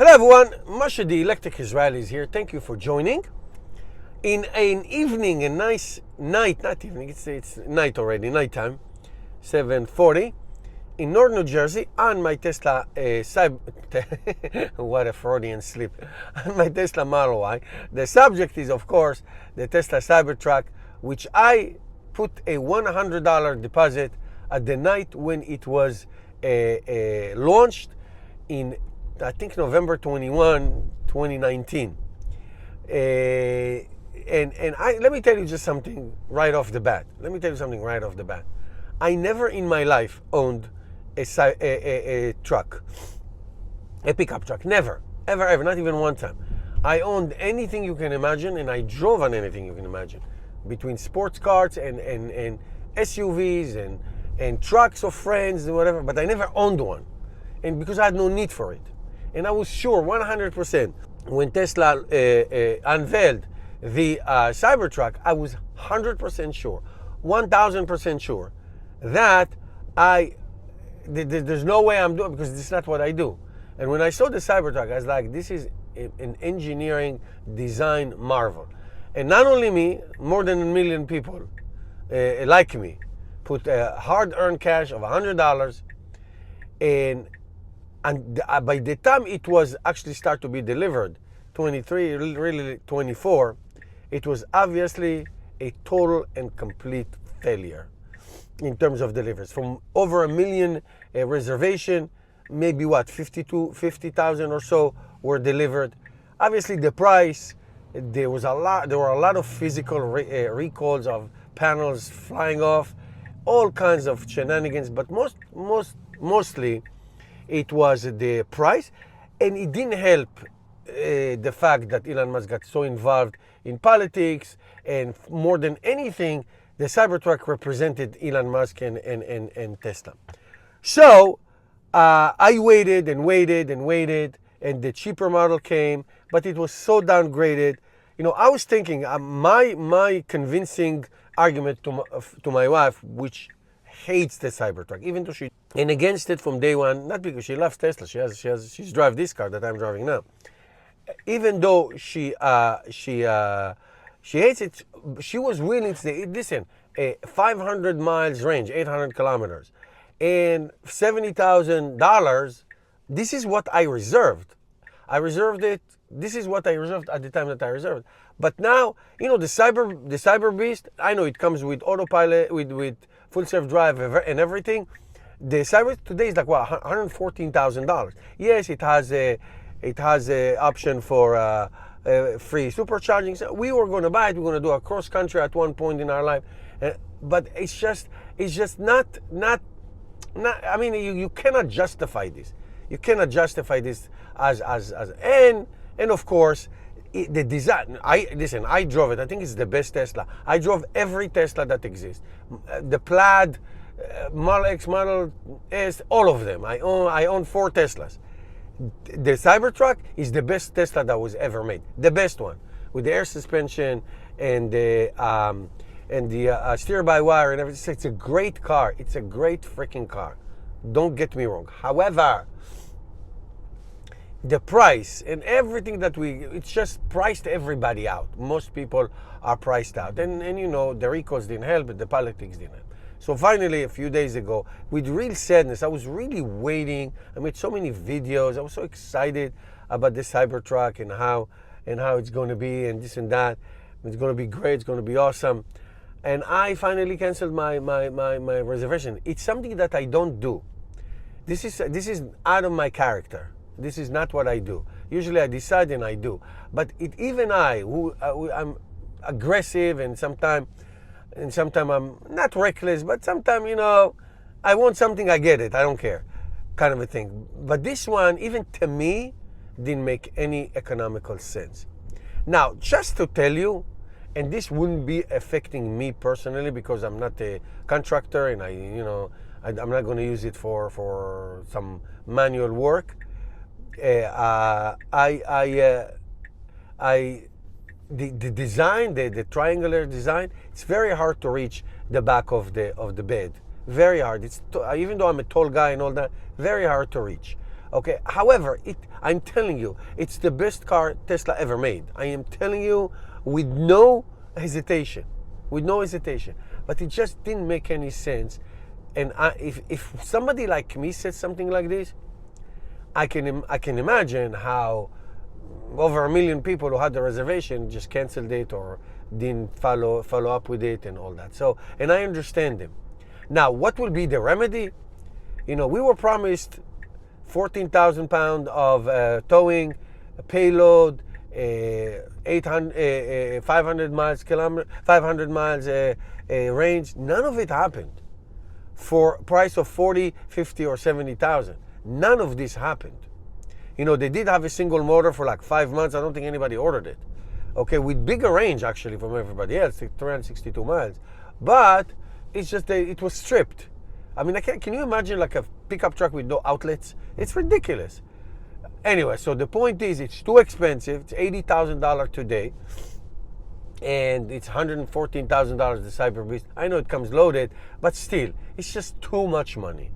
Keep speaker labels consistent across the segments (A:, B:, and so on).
A: Hello everyone, Moshe the Electric Israeli is here. Thank you for joining. In an evening, a nice night, not evening, it's night already, nighttime, 7:40, in North New Jersey, on my Tesla what a Freudian slip, on my Tesla Model Y. The subject is, of course, the Tesla Cybertruck, which I put a $100 deposit at the night when it was launched in, I think, November 21, 2019. Let me tell you just something right off the bat. I never in my life owned a truck, a pickup truck. Never, ever, not even one time. I owned anything you can imagine, and I drove on anything you can imagine, between sports cars and SUVs and trucks of friends and whatever, but I never owned one. And because I had no need for it. And I was sure 100% when Tesla unveiled the Cybertruck, I was 100% sure, 1000% sure that there's no way I'm doing, because this is not what I do. And when I saw the Cybertruck, I was like, this is an engineering design marvel. And not only me, more than 1 million people like me put a hard-earned cash of $100, and by the time it was actually start to be delivered, 23, really 24, it was obviously a total and complete failure in terms of deliveries. From over 1 million reservation, maybe 50,000 or so were delivered. Obviously the price, there were a lot of physical recalls of panels flying off, all kinds of shenanigans, but mostly it was the price, and it didn't help the fact that Elon Musk got so involved in politics, and more than anything, the Cybertruck represented Elon Musk and Tesla. So I waited, and the cheaper model came, but it was so downgraded. You know, I was thinking, my convincing argument to my wife, which hates the Cybertruck, even though and against it from day one, not because she loves Tesla, she's drive this car that I'm driving now. Even though she hates it, she was willing to say, listen, 500 miles range, 800 kilometers, and $70,000, this is what I reserved. I reserved it. This is what I reserved at the time that I reserved. But now, you know, the Cyber Beast, I know it comes with autopilot, with full self-drive and everything. The Cyber today is like, what, $114,000. Yes, it has a option for free supercharging. So we were going to buy it. We're going to do a cross country at one point in our life, but it's just not. I mean, you cannot justify this. You cannot justify this as and of course, the design. I drove it. I think it's the best Tesla. I drove every Tesla that exists. The Plaid, Model X, Model S, all of them. I own 4 Teslas. The Cybertruck is the best Tesla that was ever made. The best one, with the air suspension and the steer-by-wire and everything. It's a great car. It's a great freaking car. Don't get me wrong. However, the price and everything that it's just priced everybody out. Most people are priced out. And you know, the recalls didn't help, but the politics didn't help. So finally, a few days ago, with real sadness, I was really waiting. I made so many videos. I was so excited about the Cybertruck and how it's going to be and this and that. It's going to be great. It's going to be awesome. And I finally canceled my reservation. It's something that I don't do. This is out of my character. This is not what I do. Usually I decide and I do. But even I'm aggressive, and sometimes I'm not reckless, but sometimes, you know, I want something, I get it, I don't care, kind of a thing. But this one, even to me, didn't make any economical sense. Now, just to tell you, and this wouldn't be affecting me personally because I'm not a contractor and I'm not going to use it for some manual work. The design, the triangular design, it's very hard to reach the back of the bed. Very hard. It's even though I'm a tall guy and all that, very hard to reach. Okay. However, I'm telling you, it's the best car Tesla ever made. I am telling you with no hesitation, with no hesitation. But it just didn't make any sense. And if somebody like me said something like this, I can imagine how over 1 million people who had the reservation just canceled it or didn't follow up with it and all that. So, and I understand them. Now, what will be the remedy? We were promised 14,000 pounds of towing, payload, 500 miles range. None of it happened for price of 40, 50, or 70,000. None of this happened. They did have a single motor for like 5 months. I don't think anybody ordered it. Okay, with bigger range actually from everybody else, 362 miles. But it's just it was stripped. I mean, can you imagine like a pickup truck with no outlets? It's ridiculous. Anyway, so the point is, it's too expensive. It's $80,000 today, and it's $114,000 the Cyber Beast. I know it comes loaded, but still, it's just too much money,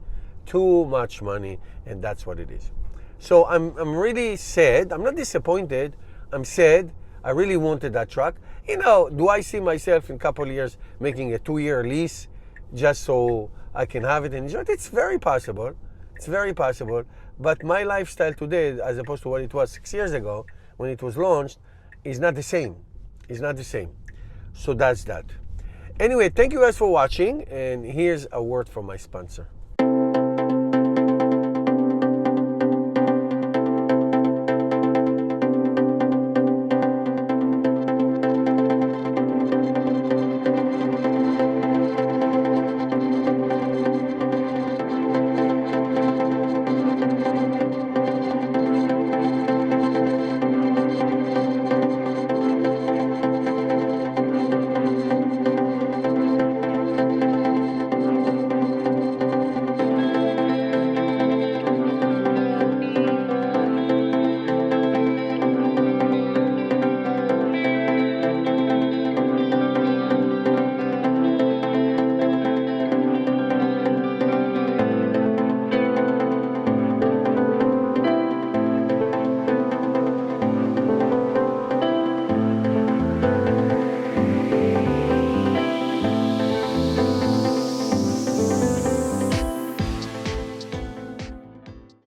A: and that's what it is. So I'm really sad. I'm not disappointed. I'm sad. I really wanted that truck. Do I see myself in a couple of years making a 2-year lease just so I can have it and enjoy it? It's very possible. It's very possible. But my lifestyle today, as opposed to what it was 6 years ago when it was launched, is not the same. It's not the same. So that's that. Anyway, thank you guys for watching. And here's a word from my sponsor.